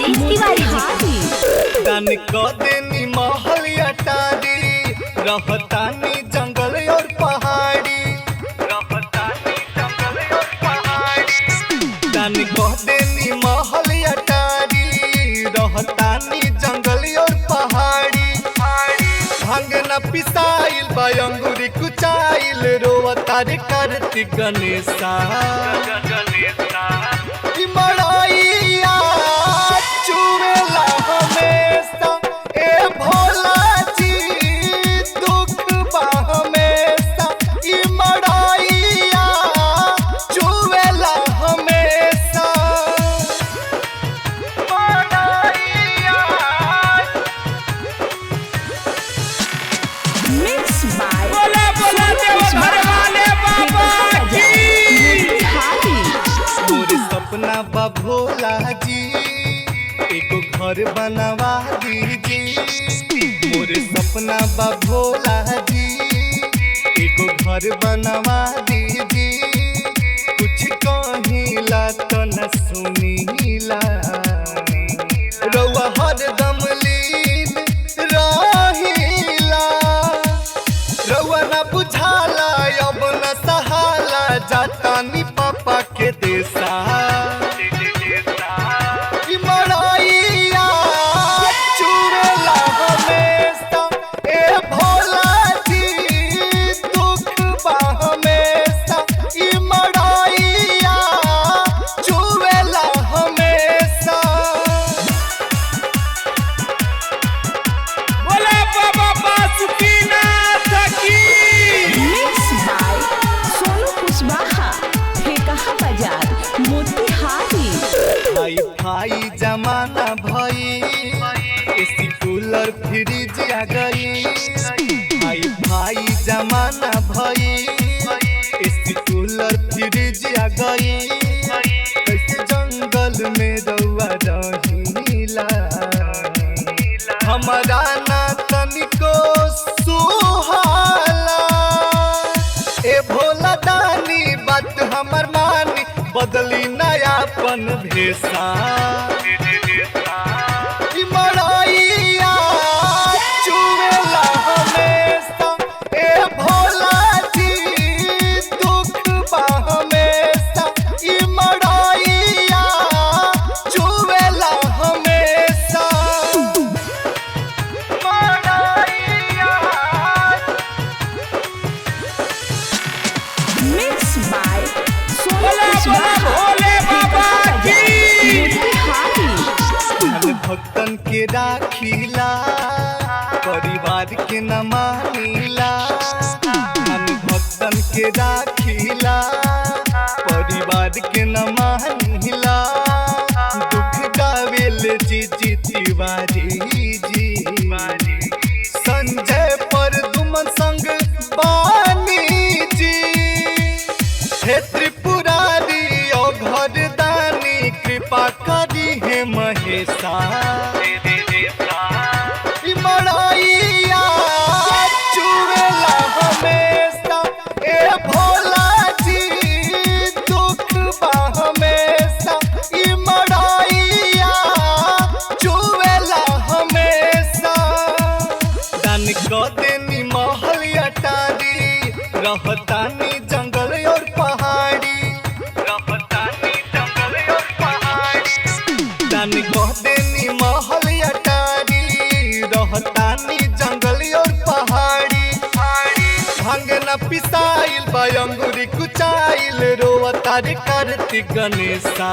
राजेश तिवारी जी दान क देनी महल अटारी रहतानी जंगल और पहाड़ी दान क देनी महल अटारी रहतानी जंगल और पहाड़ी भांग न पिसाइल बयंगुरी कुचाइल रोवतारी कार्तिक गणेशा मड़ाइया चुवेला हमेशा ए भोला जी दुख बा हमेशा ई मड़ाइया चुवेला हमेशा मड़ाइया मिक्स बाय बोला बोला देवघर वाले बाबा की मोर सपना बा भोला जी एगो घर बनवा दीजिए मोर सपना बा भोला जी एगो घर बनवा दीजिए कुछ कहिला तो न सुनीला रउआ हरदम लीन रहिला रउआ न बुझाला अब न सहाला जातानी पापा के देसा ई मड़ाइया चुवेला हमेशा ए भोला जी दुख बा हमेशा ई मड़ाइया चुवेला हमेशा बोला बाबा बासुकीनाथ की मिक्स बाय सोनू कुशवाहा फेकहा बाजार मोतिहारी हाई फाई जमाना भई एसी कूलर फ्रिज आ गई हाई फाई जमाना भई एसी कूलर फ्रिज आ गई कैसे जंगल में रउआ रहिला हमारा ना तनिको सुहाला ए भोला दानी बात हमर मानी बदली नयापन भेसा ई मड़ाइया चुवेला हमेशा ए भोला जी दुख बा हमेशा ई मड़ाइया चुवेला हमेशा मड़ाइया मिक्स बाय सोनू बोला बोला कुशवाहा भोले बाबा की मोतिहारी हम भक्तन के राखीला परिवार के न मानीला हम भक्तन के राखीला परिवार के न मानीला दुख गावेल जी जी तिवारी जी संजय पर दुमन संग बानी जी हे त्रिपुरारी ओ घर दानी कृपा करी हे महेशा ई मड़ाइया चुवेला हमेशा ए भोला जी दुख बा हमेशा ई मड़ाइया चुवेला हमेशा दान क देनी महल अटारी रहतानी जंगल और पहाड़ी दान क देनी महल अटारी रहतानी जंगल और पहाड़ी भांग न पिसाइल बयंगुरी कुचाइल रोवतारी कार्तिक गणेशा